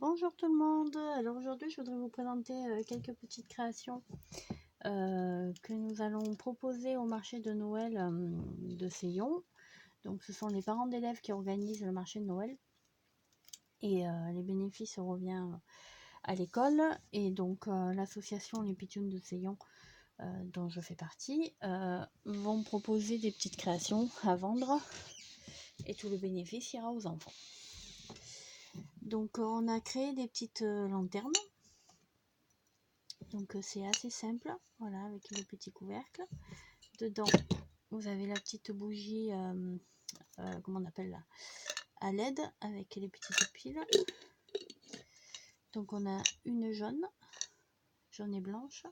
Bonjour tout le monde. Alors aujourd'hui je voudrais vous présenter quelques petites créations que nous allons proposer au marché de Noël de Seyon. Donc ce sont les parents d'élèves qui organisent le marché de Noël et les bénéfices reviennent à l'école. Et donc l'association Les Pitchounes de Seyon, dont je fais partie, vont proposer des petites créations à vendre et tout le bénéfice ira aux enfants. Donc on a créé des petites lanternes. Donc c'est assez simple, voilà, avec le petit couvercle. Dedans, vous avez la petite bougie, comment on appelle là, à LED, avec les petites piles. Donc on a une jaune et blanche.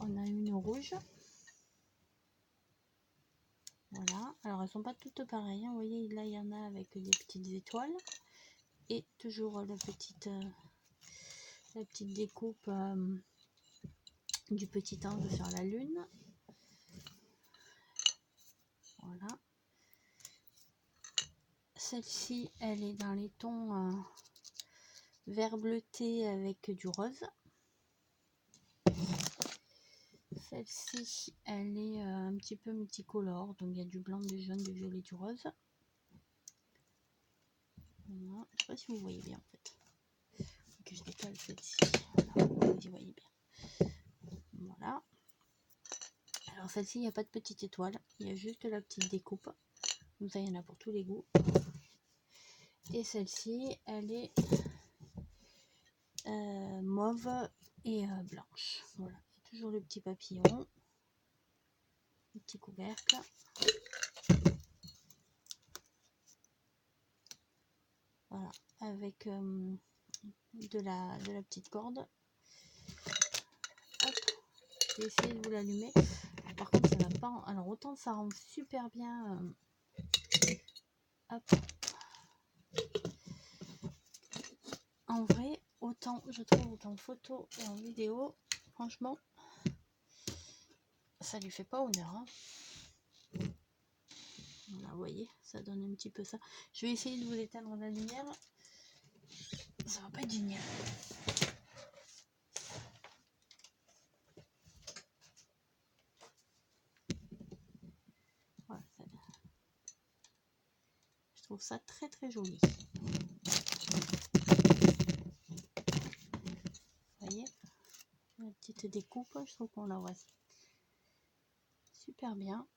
On a une rouge. Voilà, alors elles sont pas toutes pareilles, hein. Vous voyez, là il y en a avec des petites étoiles. Et toujours la petite découpe du petit ange sur la lune. Voilà. Celle-ci, elle est dans les tons vert bleuté avec du rose. Celle-ci, elle est un petit peu multicolore, donc il y a du blanc, du jaune, du violet, du rose. Voilà. Je ne sais pas si vous voyez bien en fait. Faut que je décale celle-ci. Voilà, vous y voyez bien. Voilà. Alors celle-ci, il n'y a pas de petite étoile, il y a juste la petite découpe. Comme ça, il y en a pour tous les goûts. Et celle-ci, elle est mauve et blanche. Voilà. Et toujours le petit papillon, le petit couvercle. Voilà, avec de la petite corde. Hop, je vais essayer de vous l'allumer. Par contre, ça va pas. Alors, autant ça rend super bien. Hop. En vrai, autant je trouve autant en photo et en vidéo, franchement, ça lui fait pas honneur. Hein. Voilà, vous voyez, ça donne un petit peu ça. Je vais essayer de vous éteindre la lumière. Ça va pas être génial. Voilà, je trouve ça très très joli. Vous voyez, la petite découpe, je trouve qu'on la voit super bien.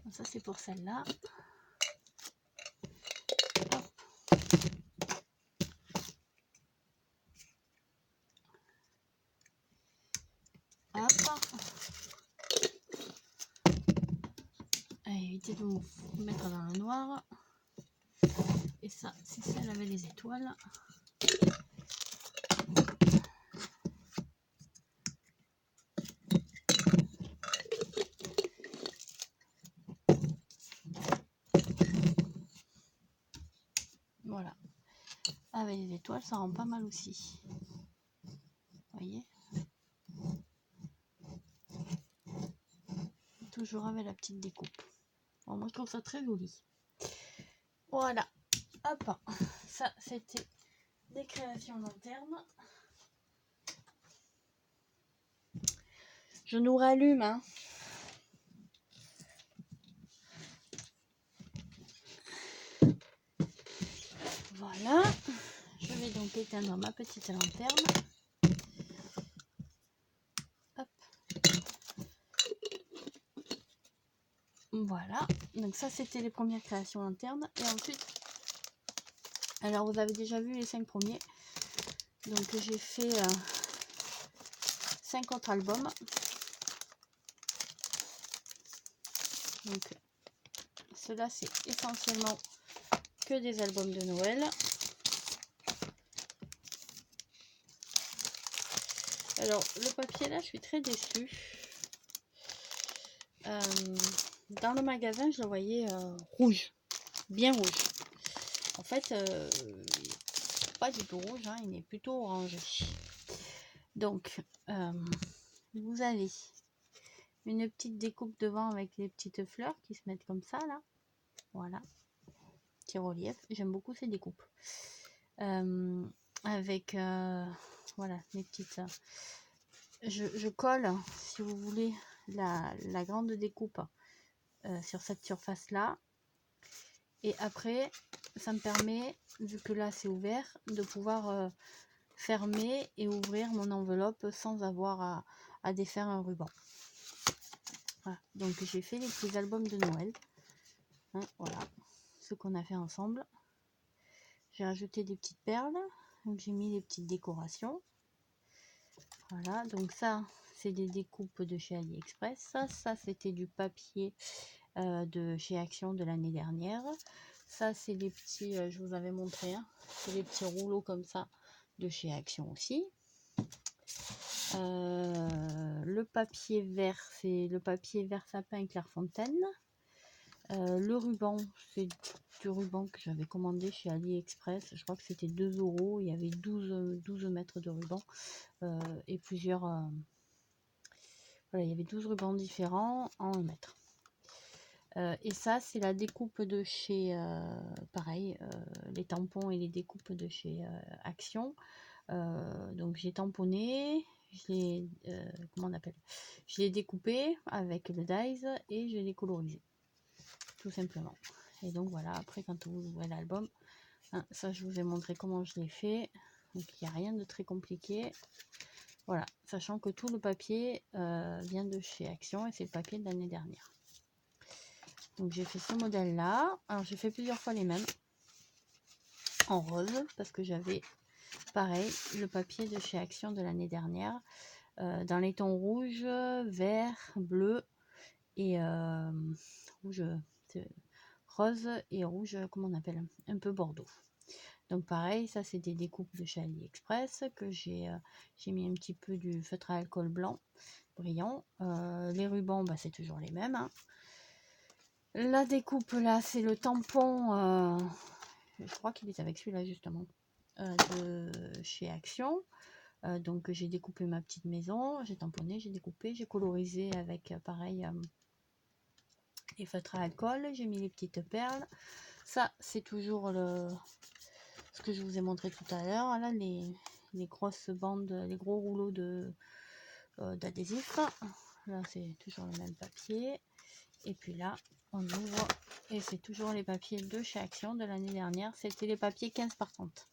Donc ça c'est pour celle-là. Hop. Allez, évitez de vous mettre dans le noir. Et ça, c'est celle avec les étoiles. Voilà. Avec les étoiles, ça rend pas mal aussi. Vous voyez? Toujours avec la petite découpe. Bon, moi, je trouve ça très joli. Voilà. Hop. Ça, c'était des créations long terme. Je nous rallume, hein. Voilà. Je vais donc éteindre ma petite lanterne. Hop. Voilà. Donc ça, c'était les premières créations internes. Et ensuite, alors vous avez déjà vu les 5 premiers. Donc j'ai fait 5 autres albums. Donc cela c'est essentiellement que des albums de Noël. Alors le papier là, je suis très déçue. Dans le magasin, je le voyais rouge, bien rouge. En fait, pas du tout rouge, hein, il est plutôt orangé. Donc, vous avez une petite découpe devant avec les petites fleurs qui se mettent comme ça là. Voilà, petit relief. J'aime beaucoup ces découpes. avec voilà les petites. Je colle, si vous voulez, la grande découpe sur cette surface là. Et après, ça me permet, vu que là c'est ouvert, de pouvoir fermer et ouvrir mon enveloppe sans avoir à défaire un ruban. Voilà. Donc j'ai fait les petits albums de Noël. Hein, voilà, ce qu'on a fait ensemble. J'ai rajouté des petites perles. Donc j'ai mis des petites décorations. Voilà, donc ça c'est des découpes de chez AliExpress. Ça c'était du papier de chez Action de l'année dernière. Ça c'est les petits, je vous avais montré, hein, c'est les petits rouleaux comme ça de chez Action aussi. Le papier vert, c'est le papier vert sapin Clairefontaine. Le ruban, c'est du ruban que j'avais commandé chez AliExpress. Je crois que c'était 2 €. Il y avait 12 mètres de ruban et plusieurs. Voilà, il y avait 12 rubans différents en 1 mètre. Et ça, c'est la découpe de chez, pareil, les tampons et les découpes de chez Action. Donc j'ai tamponné, comment on appelle, je l'ai découpé avec le dies et je l'ai colorisé, tout simplement. Et donc voilà, après quand vous ouvrez l'album, hein, ça je vous ai montré comment je l'ai fait. Donc il n'y a rien de très compliqué. Voilà, sachant que tout le papier vient de chez Action et c'est le papier de l'année dernière. Donc j'ai fait ce modèle là. Alors j'ai fait plusieurs fois les mêmes en rose parce que j'avais pareil le papier de chez Action de l'année dernière dans les tons rouge, vert, bleu et rouge, rose et rouge, comment on appelle, un peu bordeaux. Donc pareil, ça c'est des découpes de chez AliExpress que j'ai mis un petit peu du feutre à alcool blanc brillant. Les rubans, bah, c'est toujours les mêmes, hein. La découpe là, c'est le tampon, je crois qu'il est avec celui-là justement, de chez Action. Donc j'ai découpé ma petite maison, j'ai tamponné, j'ai découpé, j'ai colorisé avec pareil les feutres à alcool, j'ai mis les petites perles. Ça c'est toujours ce que je vous ai montré tout à l'heure, là les grosses bandes, les gros rouleaux d'adhésif. Là c'est toujours le même papier. Et puis là on ouvre et c'est toujours les papiers de chez Action de l'année dernière. C'était les papiers 15 par 30.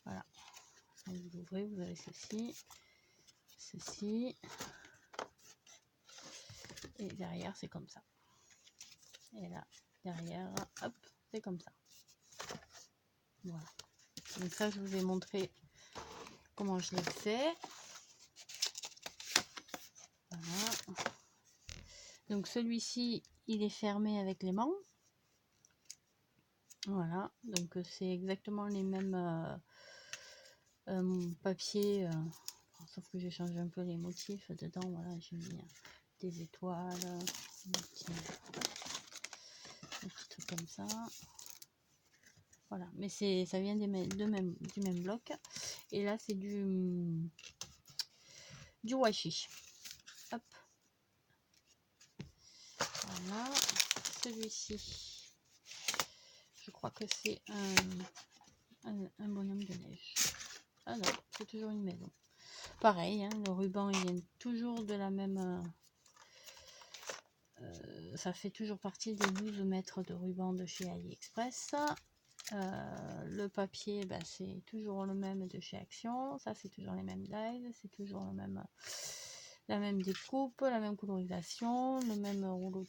Voilà. Donc vous ouvrez, vous avez ceci. Et derrière c'est comme ça. Et là derrière, hop, c'est comme ça. Voilà. Donc ça je vous ai montré comment je l'ai fait. Voilà. Donc celui-ci il est fermé avec l'aimant. Voilà, donc c'est exactement les mêmes papiers, sauf que j'ai changé un peu les motifs dedans. Voilà, j'ai mis des étoiles, des petits trucs comme ça. Voilà, mais ça vient du même bloc. Et là c'est du washi. Hop. Voilà, celui-ci, je crois que c'est un bonhomme de neige. Ah non, c'est toujours une maison. Pareil, hein, le ruban il vient toujours de la même. Ça fait toujours partie des 12 mètres de ruban de chez AliExpress. Le papier, bah, c'est toujours le même de chez Action. Ça, c'est toujours les mêmes dies. C'est toujours la même découpe, la même colorisation, le même rouleau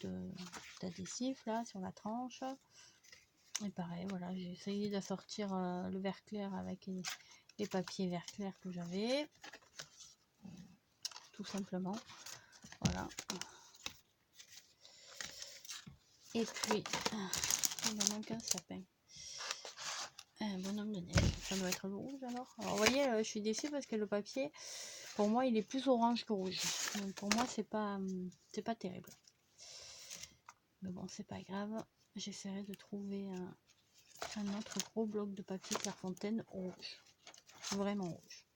d'adhésif là sur la tranche. Et pareil, voilà, j'ai essayé d'assortir le vert clair avec les papiers vert clair que j'avais. Tout simplement. Voilà. Et puis, il me manque un sapin. Un bonhomme de neige. Ça doit être le rouge alors. Alors, vous voyez, je suis déçue parce que le papier, pour moi, il est plus orange que rouge. Donc, pour moi, c'est pas terrible. Mais bon, c'est pas grave. J'essaierai de trouver un autre gros bloc de papier Clairefontaine rouge. Vraiment rouge.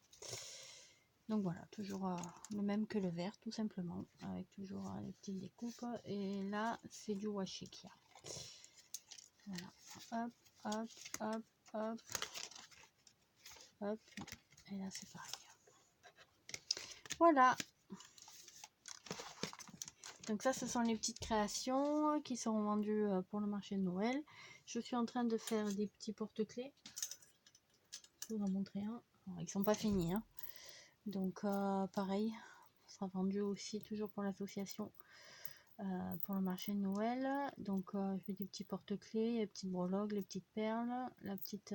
Donc voilà, toujours le même que le vert, tout simplement. Avec toujours les petites découpes. Et là, c'est du washi qu'il y a. Voilà. Hop, hop, hop, hop. Hop, et là c'est pareil. Voilà. Donc ça, ce sont les petites créations qui seront vendues pour le marché de Noël. Je suis en train de faire des petits porte-clés. Je vais vous en montrer un. Alors, ils sont pas finis, hein. Donc pareil, ça sera vendu aussi toujours pour l'association pour le marché de Noël. Donc je fais des petits porte-clés, les petites breloques, les petites perles, la petite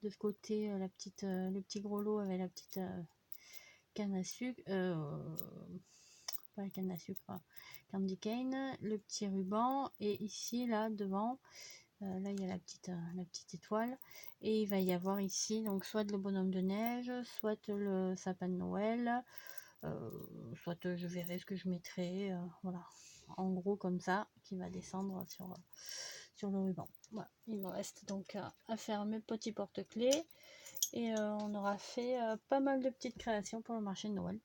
de ce côté, le petit gros lot avec la petite canne à sucre, pas la canne à sucre, candy cane, le petit ruban, et ici là devant, là il y a la petite étoile, et il va y avoir ici donc soit le bonhomme de neige, soit le sapin de Noël, soit je verrai ce que je mettrai, voilà, en gros comme ça, qui va descendre sur le ruban. Voilà, il me reste donc à faire mes petits porte-clés, et on aura fait pas mal de petites créations pour le marché de Noël.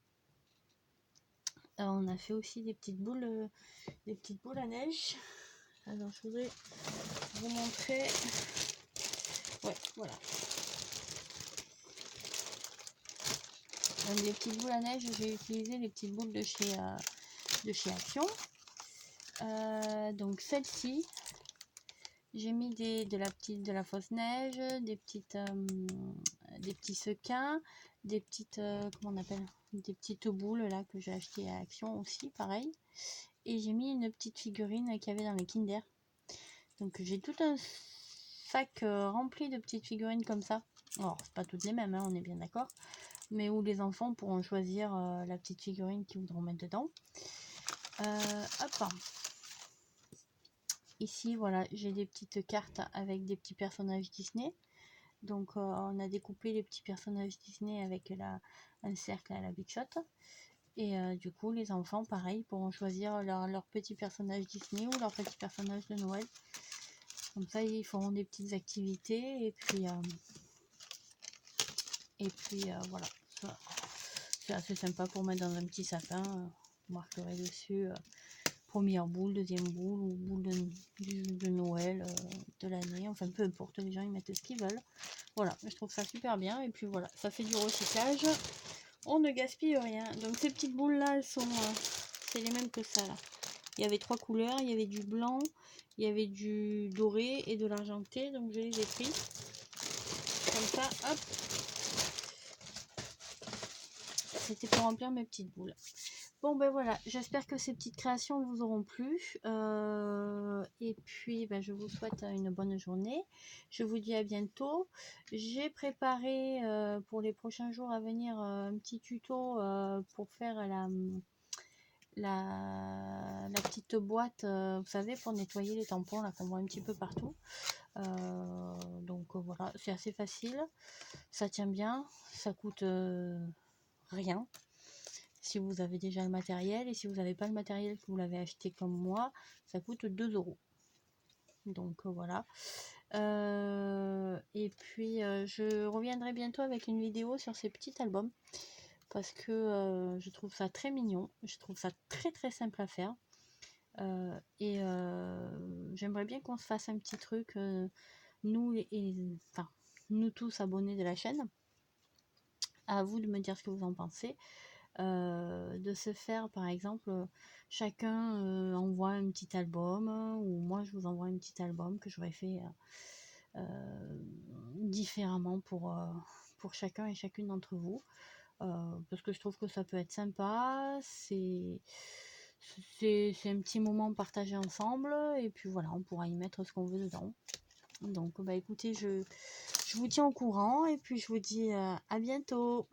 On a fait aussi des petites boules à neige. Alors je voudrais vous montrer. Ouais, voilà. Donc les petites boules à neige, j'ai utilisé les petites boules de chez Action. Donc celle-ci, j'ai mis de la fausse neige, des petits sequins, des petites comment on appelle, des petites boules là que j'ai acheté à Action aussi, pareil. Et j'ai mis une petite figurine qu'il y avait dans les Kinder. Donc j'ai tout un sac rempli de petites figurines comme ça. Alors c'est pas toutes les mêmes, hein, on est bien d'accord, mais où les enfants pourront choisir la petite figurine qu'ils voudront mettre dedans. Hop. Ici voilà, j'ai des petites cartes avec des petits personnages Disney. Donc on a découpé les petits personnages Disney avec un cercle à la Big Shot. Et du coup les enfants pareil pourront choisir leur petit personnage Disney ou leur petit personnage de Noël. Comme ça ils feront des petites activités, et puis voilà, c'est assez sympa pour mettre dans un petit sapin. Vous marquerez dessus première boule, deuxième boule, ou boule de Noël de l'année, enfin peu importe, les gens ils mettent ce qu'ils veulent. Voilà, je trouve ça super bien, et puis voilà, ça fait du recyclage, on ne gaspille rien. Donc ces petites boules là, elles sont c'est les mêmes que ça là. Il y avait 3 couleurs, il y avait du blanc, il y avait du doré et de l'argenté, donc je les ai pris comme ça, hop. C'était pour remplir mes petites boules. Bon ben voilà, j'espère que ces petites créations vous auront plu. Et puis ben, je vous souhaite une bonne journée. Je vous dis à bientôt. J'ai préparé pour les prochains jours à venir un petit tuto pour faire la petite boîte, vous savez, pour nettoyer les tampons là qu'on voit un petit peu partout. Donc voilà, c'est assez facile. Ça tient bien, ça coûte rien si vous avez déjà le matériel, et si vous n'avez pas le matériel, que vous l'avez acheté comme moi, ça coûte 2 €. Donc voilà. Et puis je reviendrai bientôt avec une vidéo sur ces petits albums, parce que je trouve ça très mignon, je trouve ça très très simple à faire, et j'aimerais bien qu'on se fasse un petit truc, enfin, nous tous abonnés de la chaîne. À vous de me dire ce que vous en pensez. De se faire par exemple, chacun envoie un petit album, ou moi je vous envoie un petit album que j'aurais fait différemment pour chacun et chacune d'entre vous, parce que je trouve que ça peut être sympa, c'est un petit moment partagé ensemble, et puis voilà, on pourra y mettre ce qu'on veut dedans. Donc bah écoutez, je vous tiens au courant, et puis je vous dis à bientôt.